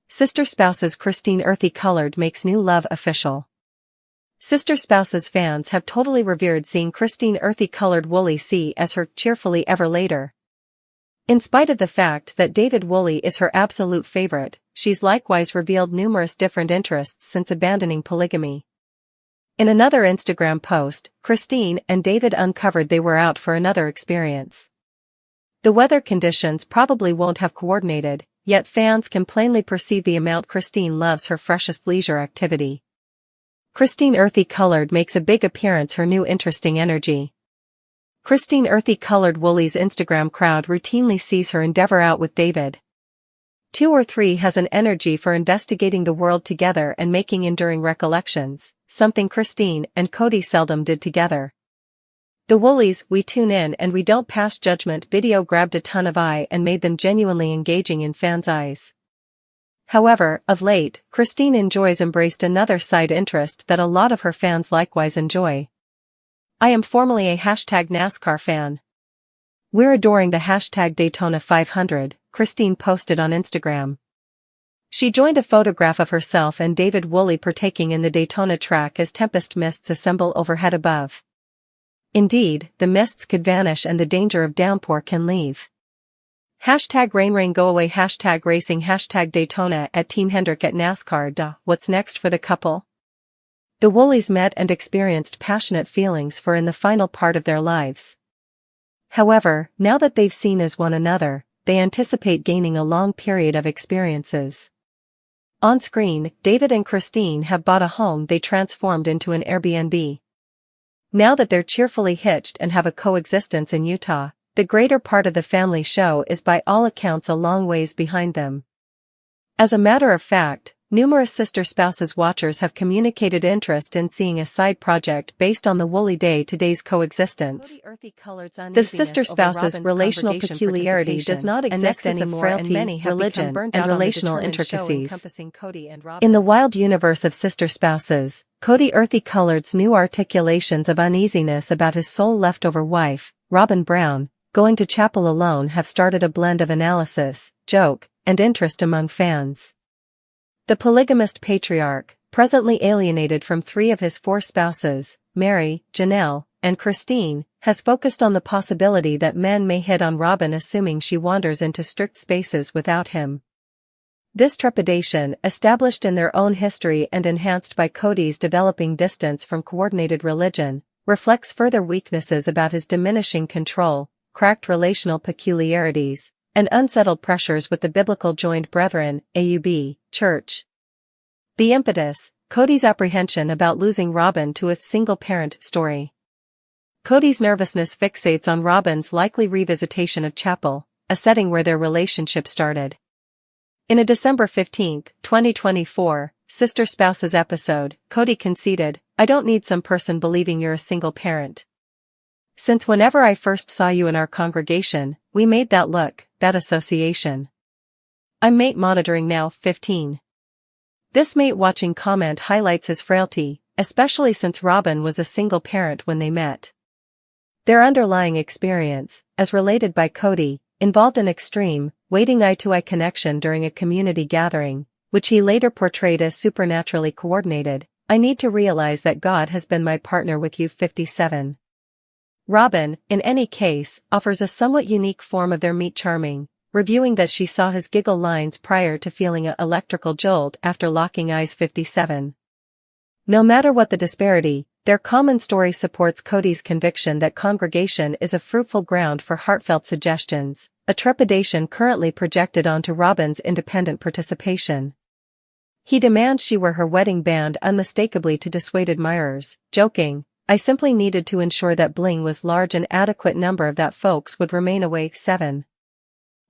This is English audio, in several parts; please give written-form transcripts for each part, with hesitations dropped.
Sister Spouses Christine Earthy Colored makes new love official. Sister Spouses fans have totally revered seeing Christine Earthy Colored Woolley see as her cheerfully ever later. In spite of the fact that David Woolley is her absolute favorite, she's likewise revealed numerous different interests since abandoning polygamy. In another Instagram post, Christine and David uncovered they were out for another experience. The weather conditions probably won't have coordinated, yet fans can plainly perceive the amount Christine loves her freshest leisure activity. Christine Earthy Colored makes a big appearance, her new interesting energy. Christine Earthy Colored Woolley's Instagram crowd routinely sees her endeavor out with David. 2 or 3 has an energy for investigating the world together and making enduring recollections, something Christine and Kody seldom did together. The Woolleys' "We Tune In and We Don't Pass Judgment" video grabbed a ton of eye and made them genuinely engaging in fans' eyes. However, of late, Christine embraced another side interest that a lot of her fans likewise enjoy. "I am formerly a #NASCAR fan. We're adoring the #Daytona 500, Christine posted on Instagram. She joined a photograph of herself and David Woolley partaking in the Daytona track as tempest mists assemble overhead above. Indeed, the mists could vanish and the danger of downpour can leave. #rain go away #racing #Daytona at Team Hendrick at NASCAR. What's next for the couple? The Woolleys met and experienced passionate feelings for in the final part of their lives. However, now that they've seen as one another, they anticipate gaining a long period of experiences. On screen, David and Christine have bought a home they transformed into an Airbnb. Now that they're cheerfully hitched and have a coexistence in Utah, the greater part of the family show is by all accounts a long ways behind them. As a matter of fact, numerous Sister Spouses watchers have communicated interest in seeing a side project based on the Woolley day-to-day's coexistence. The Sister Spouses' relational peculiarity does not exist anymore, and many have religion and relational intricacies. In the wild universe of Sister Spouses, Kody Earthy Colored's new articulations of uneasiness about his sole leftover wife, Robin Brown, going to chapel alone have started a blend of analysis, joke, and interest among fans. The polygamist patriarch, presently alienated from 3 of his 4 spouses, Mary, Janelle, and Christine, has focused on the possibility that men may hit on Robin assuming she wanders into strict spaces without him. This trepidation, established in their own history and enhanced by Kody's developing distance from coordinated religion, reflects further weaknesses about his diminishing control, cracked relational peculiarities, and unsettled pressures with the Biblical Joined Brethren, AUB, Church. The impetus, Kody's apprehension about losing Robin to a single-parent story. Kody's nervousness fixates on Robin's likely revisitation of chapel, a setting where their relationship started. In a December 15, 2024, Sister Spouses episode, Kody conceded, "I don't need some person believing you're a single parent. Since whenever I first saw you in our congregation, we made that look, that association. I'm mate monitoring now." 15. This mate watching comment highlights his frailty, especially since Robin was a single parent when they met. Their underlying experience, as related by Kody, involved an extreme, waiting eye-to-eye connection during a community gathering, which he later portrayed as supernaturally coordinated. "I need to realize that God has been my partner with you." 57. Robin, in any case, offers a somewhat unique form of their meet charming, reviewing that she saw his giggle lines prior to feeling an electrical jolt after locking eyes. 57. No matter what the disparity, their common story supports Kody's conviction that congregation is a fruitful ground for heartfelt suggestions, a trepidation currently projected onto Robin's independent participation. He demands she wear her wedding band unmistakably to dissuade admirers, joking, "I simply needed to ensure that bling was large and adequate number of that folks would remain away." 7.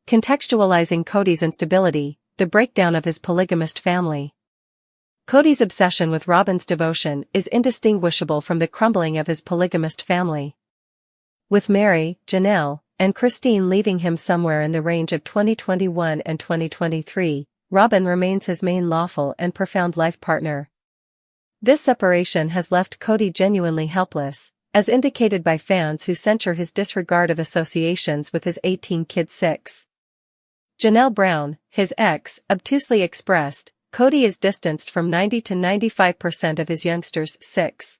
Contextualizing Kody's instability, the breakdown of his polygamist family. Kody's obsession with Robin's devotion is indistinguishable from the crumbling of his polygamist family. With Mary, Janelle, and Christine leaving him somewhere in the range of 2021 and 2023, Robin remains his main lawful and profound life partner. This separation has left Kody genuinely helpless, as indicated by fans who censure his disregard of associations with his 18 kids. 6. Janelle Brown, his ex, obtusely expressed, Kody is distanced from 90 to 95% of his youngsters. 6.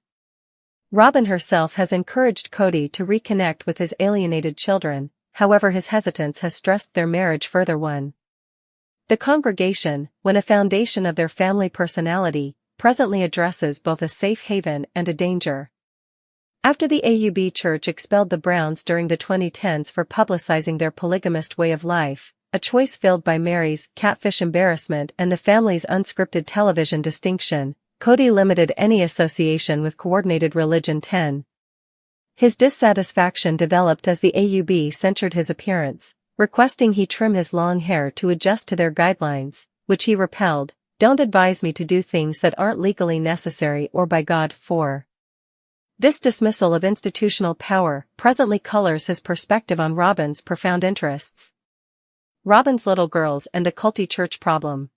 Robin herself has encouraged Kody to reconnect with his alienated children, however his hesitance has stressed their marriage further. 1. The congregation, when a foundation of their family personality, presently addresses both a safe haven and a danger. After the AUB Church expelled the Browns during the 2010s for publicizing their polygamist way of life, a choice filled by Mary's catfish embarrassment and the family's unscripted television distinction, Kody limited any association with coordinated religion. 10. His dissatisfaction developed as the AUB censored his appearance, requesting he trim his long hair to adjust to their guidelines, which he repelled. Don't advise me to do things that aren't legally necessary or by God. 4. This dismissal of institutional power presently colors his perspective on Robin's profound interests. Robin's little girls and the culty church problem.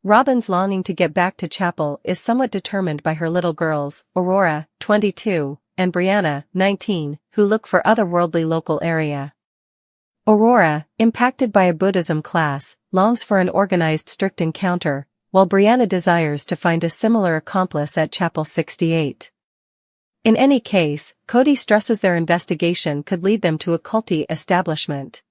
Robin's longing to get back to chapel is somewhat determined by her little girls, Aurora, 22, and Brianna, 19, who look for otherworldly local area. Aurora, impacted by a Buddhism class, longs for an organized strict encounter, while Brianna desires to find a similar accomplice at Chapel 68. In any case, Kody stresses their investigation could lead them to a culty establishment.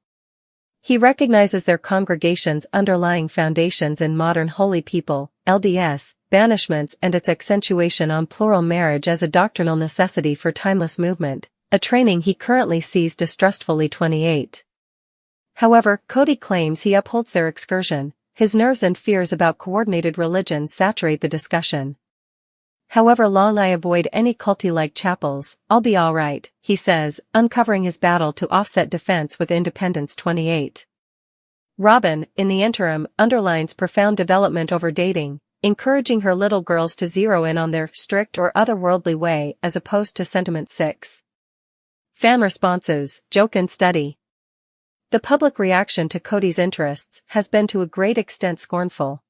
He recognizes their congregation's underlying foundations in modern holy people, LDS, banishments and its accentuation on plural marriage as a doctrinal necessity for timeless movement, a training he currently sees distrustfully. 28. However, Kody claims he upholds their excursion. His nerves and fears about coordinated religion saturate the discussion. However long I avoid any culty-like chapels, I'll be alright, he says, uncovering his battle to offset defense with independence. 28. Robin, in the interim, underlines profound development over dating, encouraging her little girls to zero in on their strict or otherworldly way as opposed to sentiment. 6. Fan responses, joke and study. The public reaction to Kody's interests has been to a great extent scornful.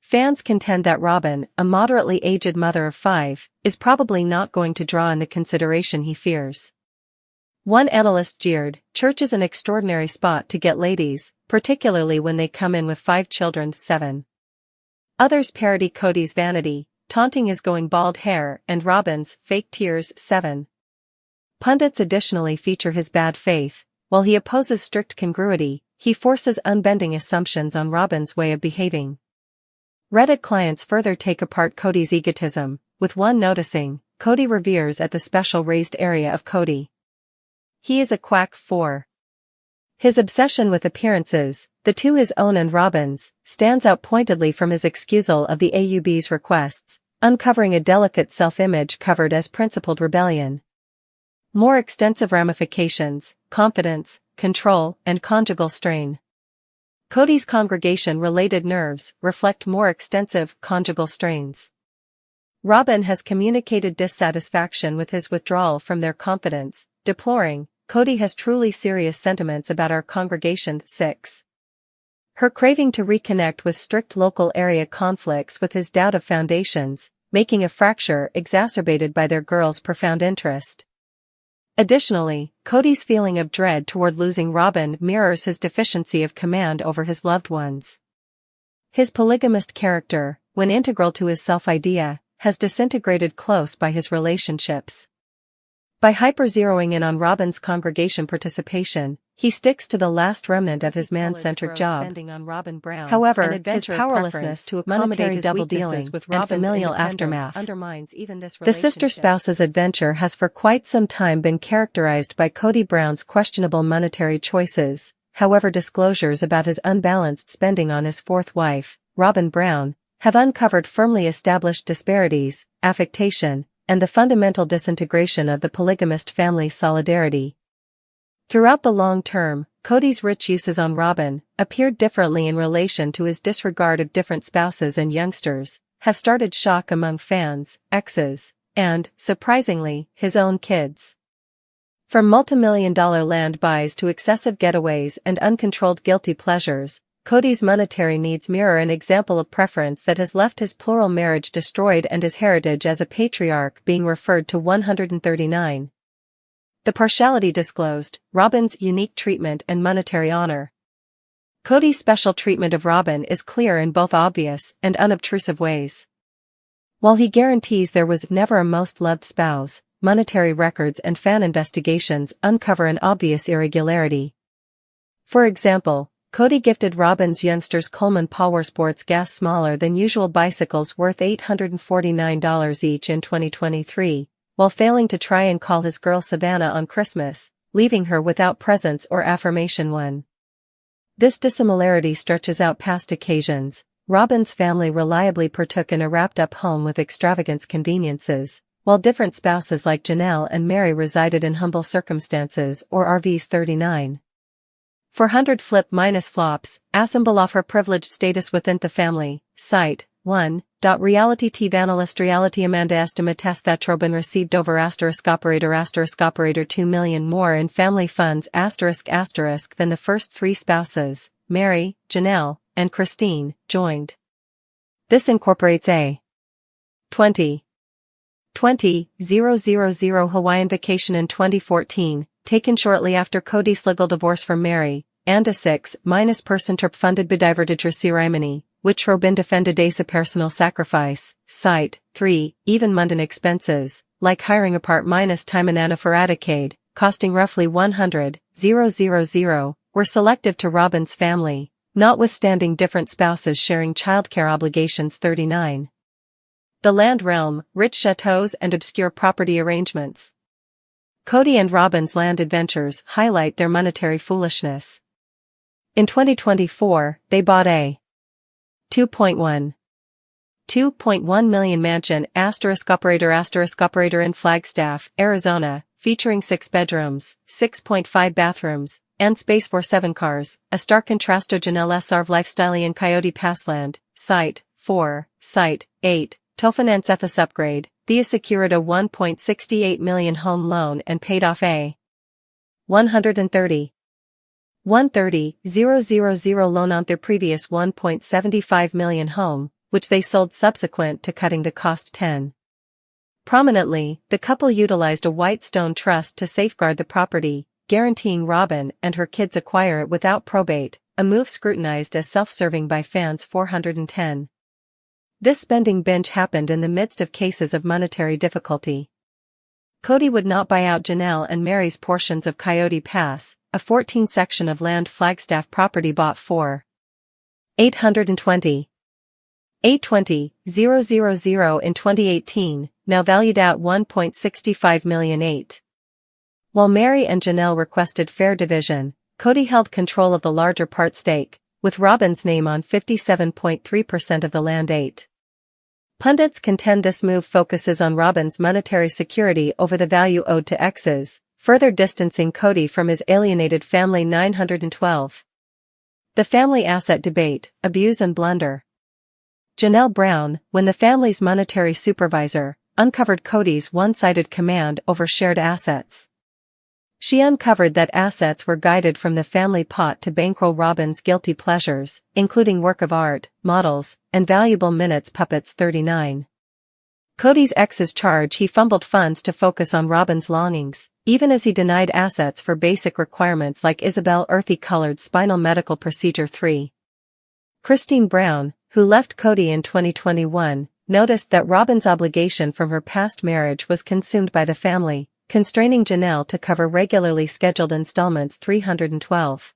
Fans contend that Robin, a moderately aged mother of 5, is probably not going to draw in the consideration he fears. One analyst jeered, "Church is an extraordinary spot to get ladies, particularly when they come in with 5 children." 7. Others parody Kody's vanity, taunting his going bald hair and Robin's fake tears. 7. Pundits additionally feature his bad faith. While he opposes strict congruity, he forces unbending assumptions on Robin's way of behaving. Reddit clients further take apart Kody's egotism, with one noticing, "Kody reveres at the special raised area of Kody. He is a quack." 4. His obsession with appearances, the two his own and Robin's, stands out pointedly from his excusal of the AUB's requests, uncovering a delicate self-image covered as principled rebellion. More extensive ramifications, confidence, control, and conjugal strain. Kody's congregation-related nerves reflect more extensive conjugal strains. Robin has communicated dissatisfaction with his withdrawal from their confidence, deploring, "Kody has truly serious sentiments about our congregation." 6. Her craving to reconnect with strict local area conflicts with his doubt of foundations, making a fracture exacerbated by their girls' profound interest. Additionally, Kody's feeling of dread toward losing Robin mirrors his deficiency of command over his loved ones. His polygamist character, when integral to his self-idea, has disintegrated close by his relationships. By hyper-zeroing in on Robin's congregation participation, he sticks to the last remnant of his man-centric job. However, his powerlessness to accommodate his double-dealing and familial aftermath undermines even this relationship. The sister-spouse's adventure has for quite some time been characterized by Kody Brown's questionable monetary choices. However, disclosures about his unbalanced spending on his fourth wife, Robin Brown, have uncovered firmly established disparities, affectation, and the fundamental disintegration of the polygamist family's solidarity. Throughout the long term, Kody's rich uses on Robin appeared differently in relation to his disregard of different spouses and youngsters, have started shock among fans, exes, and, surprisingly, his own kids. From multimillion-dollar land buys to excessive getaways and uncontrolled guilty pleasures, Kody's monetary needs mirror an example of preference that has left his plural marriage destroyed and his heritage as a patriarch being referred to. 139. The partiality disclosed, Robin's unique treatment and monetary honor. Kody's special treatment of Robyn is clear in both obvious and unobtrusive ways. While he guarantees there was never a most loved spouse, monetary records and fan investigations uncover an obvious irregularity. For example, Kody gifted Robyn's youngsters Coleman Powersports gas smaller than usual bicycles worth $849 each in 2023, while failing to try and call his girl Savannah on Christmas, leaving her without presents or affirmation one. This dissimilarity stretches out past occasions. Robyn's family reliably partook in a wrapped-up home with extravagant conveniences, while different spouses like Janelle and Mary resided in humble circumstances or RVs 39. 400 flip minus flops, assemble off her privileged status within the family, site, 1. Reality analyst reality Amanda estimates that Robyn received over operator 2 million more in family funds than the first three spouses, Mary, Janelle, and Christine, joined. This incorporates a 20,000 Hawaiian vacation in 2014, taken shortly after Kody's legal divorce from Mary, and a 6- trip funded bedivertage ceremony, which Robyn defended as a personal sacrifice, site, 3, even mundane expenses, like hiring a part-time and for a decade, costing roughly $100,000, were selective to Robyn's family, notwithstanding different spouses sharing childcare obligations 39. The land realm, rich chateaus and obscure property arrangements. Kody and Robyn's land adventures highlight their monetary foolishness. In 2024, they bought a 2.1 million mansion operator in Flagstaff, Arizona, featuring 6 bedrooms, 6.5 bathrooms, and space for 7 cars, a stark contrast to Janelle Sarv lifestyle in Coyote Passland, Site 4, Site 8, to finance this upgrade. Thea secured a $1.68 million home loan and paid off a $130,000 loan on their previous $1.75 million home, which they sold subsequent to cutting the cost 10. Prominently, the couple utilized a white stone trust to safeguard the property, guaranteeing Robyn and her kids acquire it without probate, a move scrutinized as self-serving by fans 410. This spending binge happened in the midst of cases of monetary difficulty. Kody would not buy out Janelle and Mary's portions of Coyote Pass, a 14-section of land Flagstaff property bought for $820,000 in 2018, now valued at $1.65 million. While Mary and Janelle requested fair division, Kody held control of the larger part stake, with Robyn's name on 57.3% of the land. 8. Pundits contend this move focuses on Robyn's monetary security over the value owed to exes, further distancing Kody from his alienated family. 912. The family asset debate, abuse and blunder. Janelle Brown, when the family's monetary supervisor, uncovered Kody's one-sided command over shared assets. She uncovered that assets were guided from the family pot to bankroll Robyn's guilty pleasures, including work of art, models, and valuable minutes puppets. 39. Kody's exes charge he fumbled funds to focus on Robyn's longings, even as he denied assets for basic requirements like Isabel earthy-colored spinal medical procedure. 3. Christine Brown, who left Kody in 2021, noticed that Robyn's obligation from her past marriage was consumed by the family, constraining Janelle to cover regularly scheduled installments. 312.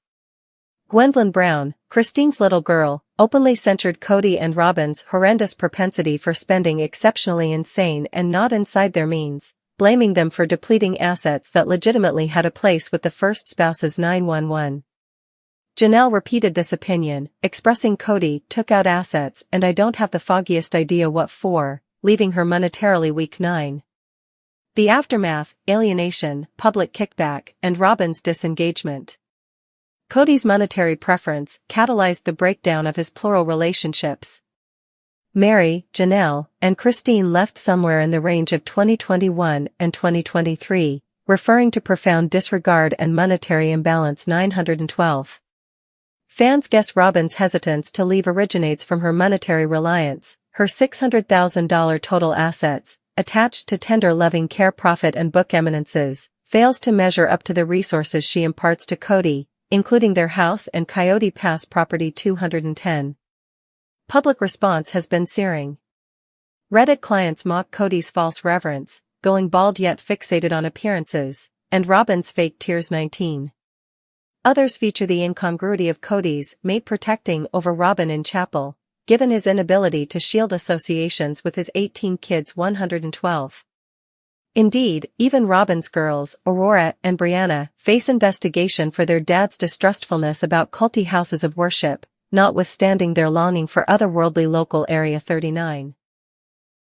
Gwendolyn Brown, Christine's little girl, openly censured Kody and Robyn's horrendous propensity for spending exceptionally insane and not inside their means, blaming them for depleting assets that legitimately had a place with the first spouses. 911. Janelle repeated this opinion, expressing Kody took out assets and I don't have the foggiest idea what for, leaving her monetarily weak. 9. The aftermath, alienation, public kickback, and Robyn's disengagement. Kody's monetary preference catalyzed the breakdown of his plural relationships. Mary, Janelle, and Christine left somewhere in the range of 2021 and 2023, referring to profound disregard and monetary imbalance. 912. Fans guess Robyn's hesitance to leave originates from her monetary reliance, her $600,000 total assets, attached to tender loving care profit and book eminences, fails to measure up to the resources she imparts to Kody, including their house and Coyote Pass property 210. Public response has been searing. Reddit clients mock Kody's false reverence, going bald yet fixated on appearances, and Robyn's fake tears 19. Others feature the incongruity of Kody's mate protecting over Robyn in chapel, given his inability to shield associations with his 18 kids 112. Indeed, even Robyn's girls, Aurora and Brianna, face investigation for their dad's distrustfulness about culty houses of worship, notwithstanding their longing for otherworldly local Area 39.